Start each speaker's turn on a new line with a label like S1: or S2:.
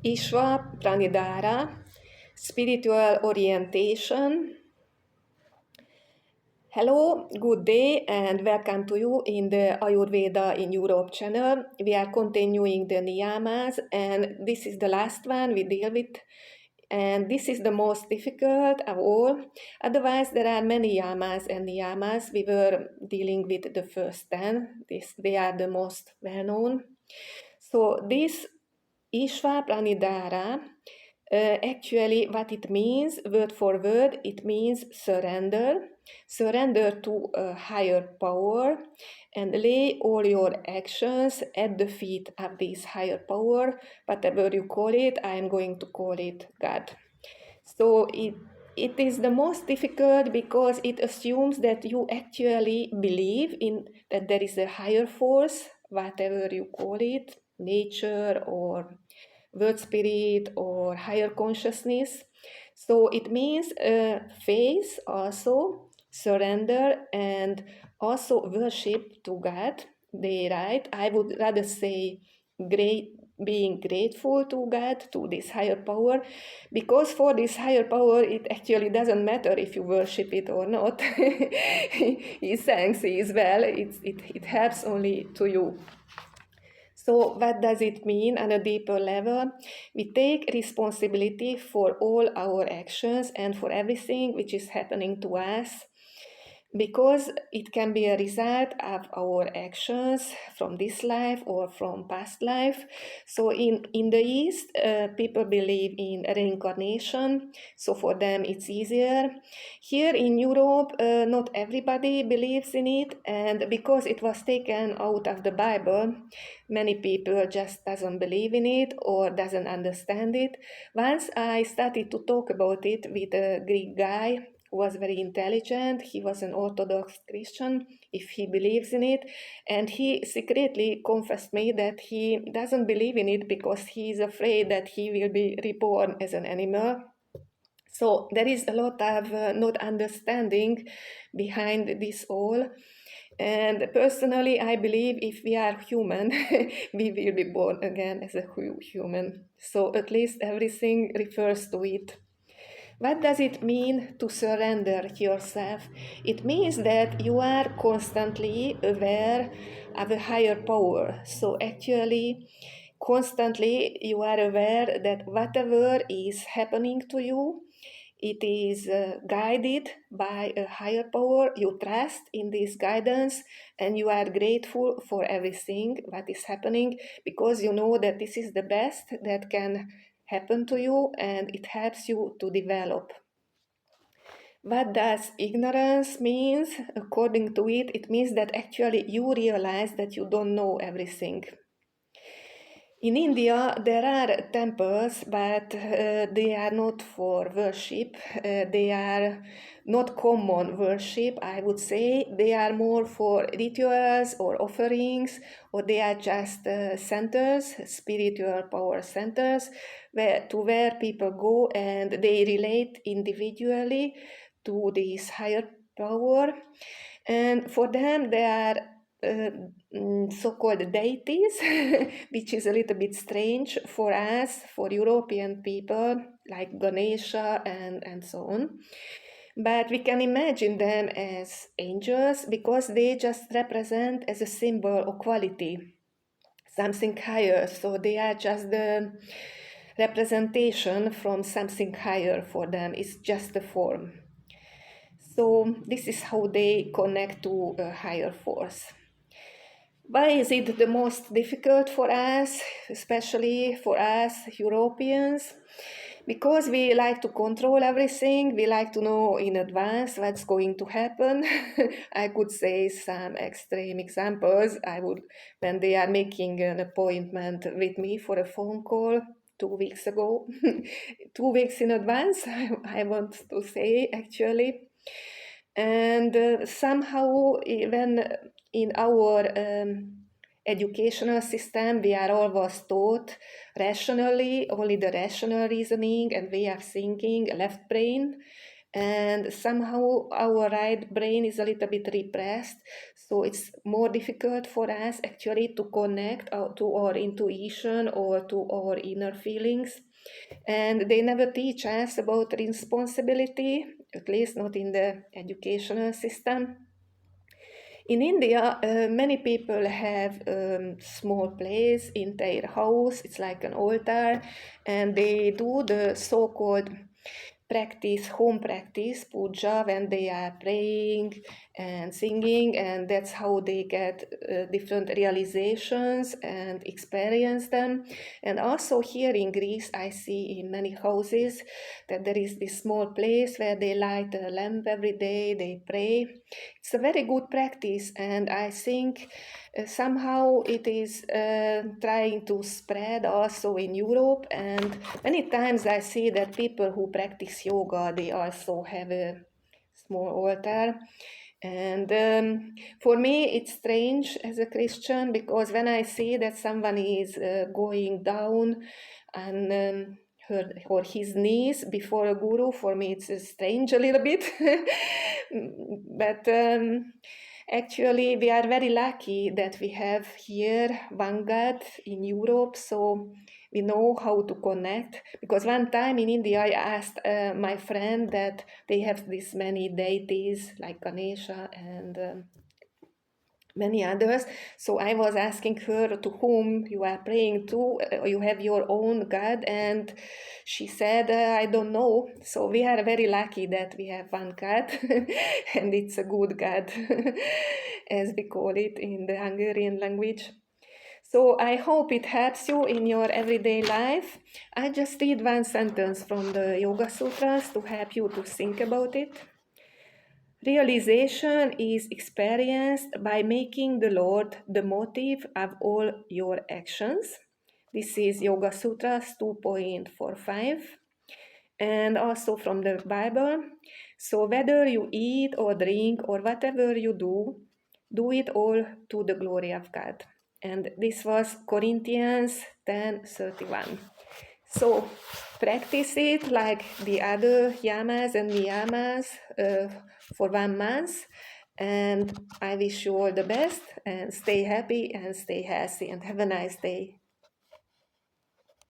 S1: Ishvara Pranidhara, spiritual orientation. Hello, good day, and welcome to you in the Ayurveda in Europe channel. We are continuing the Niyamas, and this is the last one we deal with, and this is the most difficult of all. Otherwise, there are many yamas and niyamas. We were dealing with the first 10. They are the most well known. So this Ishvara Pranidhara, actually what it means, word for word, it means surrender. Surrender to a higher power and lay all your actions at the feet of this higher power. Whatever you call it, I am going to call it God. So it is the most difficult because it assumes that you actually believe in that there is a higher force, whatever you call it, nature or word spirit or higher consciousness. So it means faith, also surrender, and also worship to God. They right. I would rather say being grateful to God, to this higher power, because for this higher power it actually doesn't matter if you worship it or not. He thanks, he is well, it helps only to you. So what does it mean on a deeper level? We take responsibility for all our actions and for everything which is happening to us, because it can be a result of our actions from this life or from past life. So in the East, people believe in reincarnation, so for them it's easier. Here in Europe, not everybody believes in it, and because it was taken out of the Bible, many people just doesn't believe in it or doesn't understand it. Once I started to talk about it with a Greek guy, was very intelligent. He was an Orthodox Christian, if he believes in it, and he secretly confessed me that he doesn't believe in it because he is afraid that he will be reborn as an animal. So there is a lot of not understanding behind this all. And personally, I believe if we are human, we will be born again as a human. So at least everything refers to it. What does it mean to surrender yourself? It means that you are constantly aware of a higher power. So actually, constantly you are aware that whatever is happening to you, it is guided by a higher power. You trust in this guidance and you are grateful for everything that is happening because you know that this is the best that can happen to you and it helps you to develop. What does ignorance means? According to it, it means that actually you realize that you don't know everything. In India, there are temples, but they are not for worship. They are not common worship, I would say. They are more for rituals or offerings, or they are just centers, spiritual power centers, where people go and they relate individually to this higher power. And for them, they are so-called deities, which is a little bit strange for us, for European people, like Ganesha and so on. But we can imagine them as angels because they just represent as a symbol of quality, something higher. So they are just the representation from something higher for them. It's just a form. So this is how they connect to a higher force. Why is it the most difficult for us, especially for us Europeans? Because we like to control everything, we like to know in advance what's going to happen. I could say some extreme examples. When they are making an appointment with me for a phone call 2 weeks ago, 2 weeks in advance, I want to say actually. And somehow, even in our educational system, we are always taught rationally, only the rational reasoning and way of thinking, left brain, and somehow our right brain is a little bit repressed, so it's more difficult for us actually to connect to our intuition or to our inner feelings. And they never teach us about responsibility, at least not in the educational system. In India, many people have small place in their house. It's like an altar, and they do the so-called home practice, puja, when they are praying and singing, and that's how they get different realizations and experience them. And also here in Greece, I see in many houses that there is this small place where they light a lamp every day, they pray. It's a very good practice, and I think somehow it is trying to spread also in Europe. And many times I see that people who practice yoga, they also have a small altar. And for me, it's strange as a Christian, because when I see that someone is going down and her or his knees before a guru, for me it's strange a little bit. But actually, we are very lucky that we have here one God in Europe, so we know how to connect. Because one time in India, I asked my friend that they have this many deities like Ganesha and many others. So I was asking her to whom you are praying to. You have your own God, and she said, I don't know. So we are very lucky that we have one God, and it's a good God, as we call it in the Hungarian language. So I hope it helps you in your everyday life. I just read one sentence from the Yoga Sutras to help you to think about it. Realization is experienced by making the Lord the motive of all your actions. This is Yoga Sutras 2.45, and also from the Bible. So whether you eat or drink or whatever you do it all to the glory of God. And this was Corinthians 10:31. So practice it like the other yamas and niyamas for 1 month. And I wish you all the best, and stay happy and stay healthy, and have a nice day.